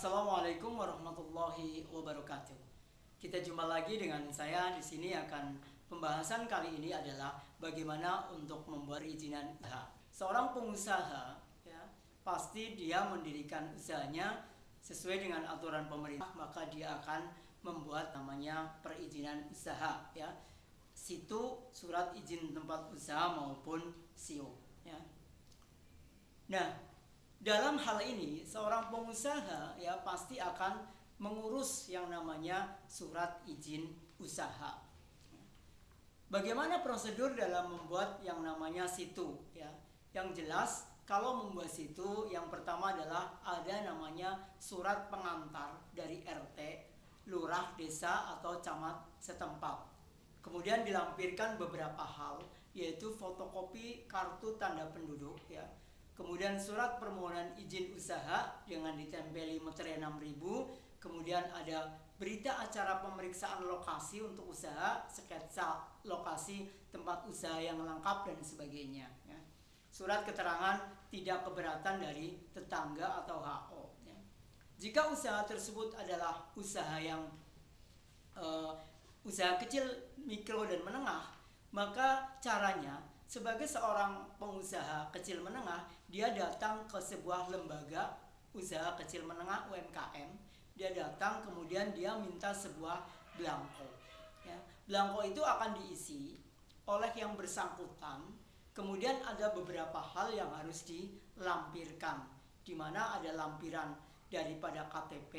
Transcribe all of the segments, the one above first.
Assalamualaikum warahmatullahi wabarakatuh. Kita jumpa lagi dengan saya di sini. Pembahasan kali ini adalah bagaimana untuk membuat perizinan usaha. Seorang pengusaha ya, pasti dia mendirikan usahanya sesuai dengan aturan pemerintah, maka dia akan membuat namanya perizinan usaha ya. Situ surat izin tempat usaha maupun SIO ya. Nah, dalam hal ini seorang pengusaha ya pasti akan mengurus yang namanya surat izin usaha. Bagaimana prosedur dalam membuat yang namanya situ ya? Yang jelas kalau membuat situ yang pertama adalah ada namanya surat pengantar dari RT, lurah, desa atau camat setempat. Kemudian dilampirkan beberapa hal, yaitu fotokopi kartu tanda penduduk ya. Kemudian surat permohonan izin usaha dengan ditempeli meterai 6.000. Kemudian ada berita acara pemeriksaan lokasi untuk usaha, sketsa lokasi tempat usaha yang lengkap dan sebagainya ya. Surat keterangan tidak keberatan dari tetangga atau HO ya. Jika usaha tersebut adalah usaha yang usaha kecil, mikro dan menengah, maka caranya sebagai seorang pengusaha kecil menengah, dia datang ke sebuah lembaga usaha kecil menengah UMKM. Dia datang, kemudian dia minta sebuah belangko ya. Belangko itu akan diisi oleh yang bersangkutan. Kemudian ada beberapa hal yang harus dilampirkan, di mana ada lampiran daripada KTP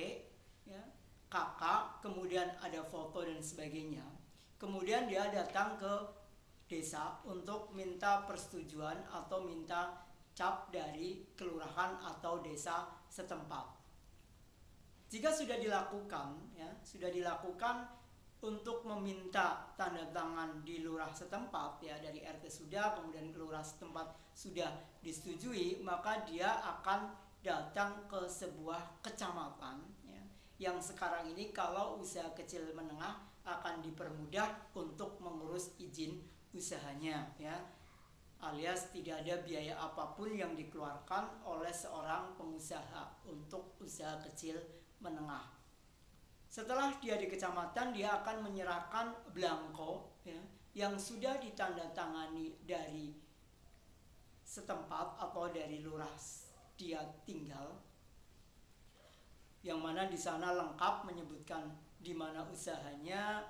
ya, KK, kemudian ada foto dan sebagainya. Kemudian dia datang ke desa untuk minta persetujuan atau minta cap dari kelurahan atau desa setempat. Jika sudah dilakukan ya, sudah dilakukan untuk meminta tanda tangan di lurah setempat ya, dari RT sudah, kemudian kelurah setempat sudah disetujui, maka dia akan datang ke sebuah kecamatan ya, yang sekarang ini kalau usaha kecil menengah akan dipermudah untuk mengurus izin usahanya ya, alias tidak ada biaya apapun yang dikeluarkan oleh seorang pengusaha untuk usaha kecil menengah. Setelah dia di kecamatan, dia akan menyerahkan belangko ya, yang sudah ditandatangani dari setempat atau dari lurah dia tinggal, yang mana di sana lengkap menyebutkan di mana usahanya,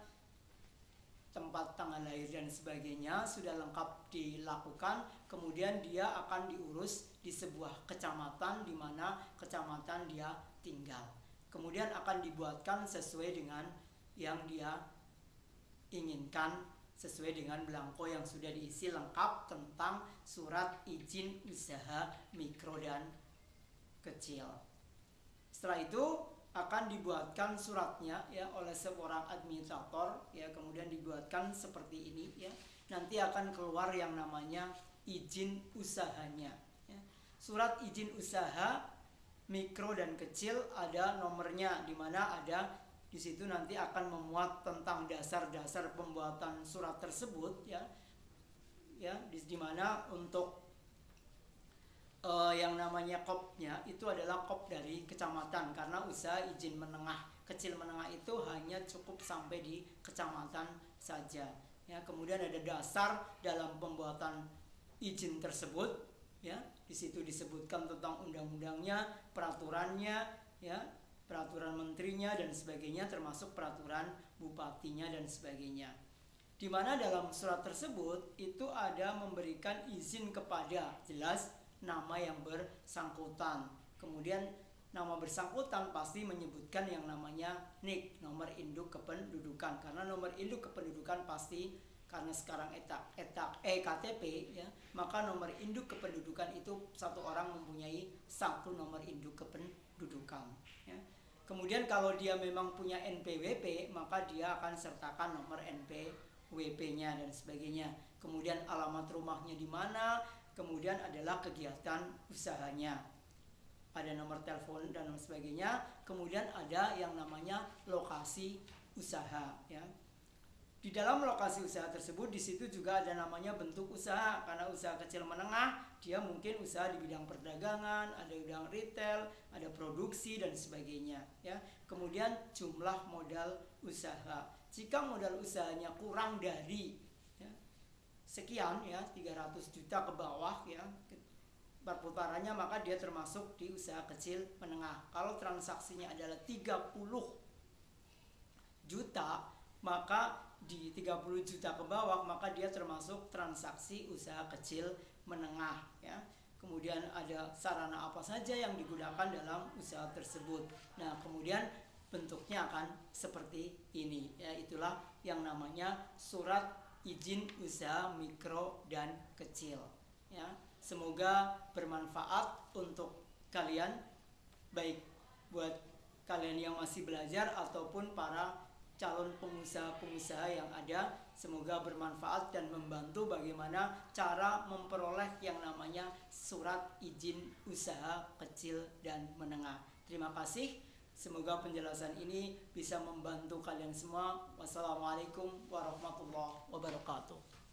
tempat tanggal lahir dan sebagainya sudah lengkap dilakukan. Kemudian dia akan diurus di sebuah kecamatan di mana kecamatan dia tinggal. Kemudian akan dibuatkan sesuai dengan yang dia inginkan, sesuai dengan belangko yang sudah diisi lengkap tentang surat izin usaha mikro dan kecil. Setelah itu akan dibuatkan suratnya ya oleh seorang administrator ya, kemudian dibuatkan seperti ini ya. Nanti akan keluar yang namanya izin usahanya ya. Surat izin usaha mikro dan kecil ada nomornya, di mana ada di situ nanti akan memuat tentang dasar-dasar pembuatan surat tersebut ya. Ya, di mana untuk yang namanya kopnya itu adalah kop dari kecamatan, karena usaha izin menengah, kecil menengah itu hanya cukup sampai di kecamatan saja ya. Kemudian ada dasar dalam pembuatan izin tersebut ya, di situ disebutkan tentang undang-undangnya, peraturannya ya, peraturan menterinya dan sebagainya, termasuk peraturan bupatinya dan sebagainya. Di mana dalam surat tersebut itu ada memberikan izin kepada jelas nama yang bersangkutan. Kemudian nama bersangkutan pasti menyebutkan yang namanya NIK, nomor induk kependudukan, karena nomor induk kependudukan pasti, karena sekarang KTP ya, maka nomor induk kependudukan itu satu orang mempunyai satu nomor induk kependudukan ya. Kemudian kalau dia memang punya NPWP, maka dia akan sertakan nomor NPWP-nya dan sebagainya. Kemudian alamat rumahnya di mana, kemudian adalah kegiatan usahanya, ada nomor telepon dan sebagainya. Kemudian ada yang namanya lokasi usaha ya. Di dalam lokasi usaha tersebut, di situ juga ada namanya bentuk usaha. Karena usaha kecil menengah, dia mungkin usaha di bidang perdagangan, ada bidang retail, ada produksi dan sebagainya. Ya. Kemudian jumlah modal usaha. Jika modal usahanya kurang dari ya, sekian ya 300 juta ke bawah ya perputarannya, maka dia termasuk di usaha kecil menengah. Kalau transaksinya adalah 30 juta, maka di 30 juta ke bawah maka dia termasuk transaksi usaha kecil menengah ya. Kemudian ada sarana apa saja yang digunakan dalam usaha tersebut. Nah, kemudian bentuknya akan seperti ini ya, itulah yang namanya surat izin usaha mikro dan kecil ya. Semoga bermanfaat untuk kalian, baik buat kalian yang masih belajar ataupun para calon pengusaha-pengusaha yang ada. Semoga bermanfaat dan membantu bagaimana cara memperoleh yang namanya surat izin usaha kecil dan menengah. Terima kasih. Semoga penjelasan ini bisa membantu kalian semua. Wassalamualaikum warahmatullahi wabarakatuh.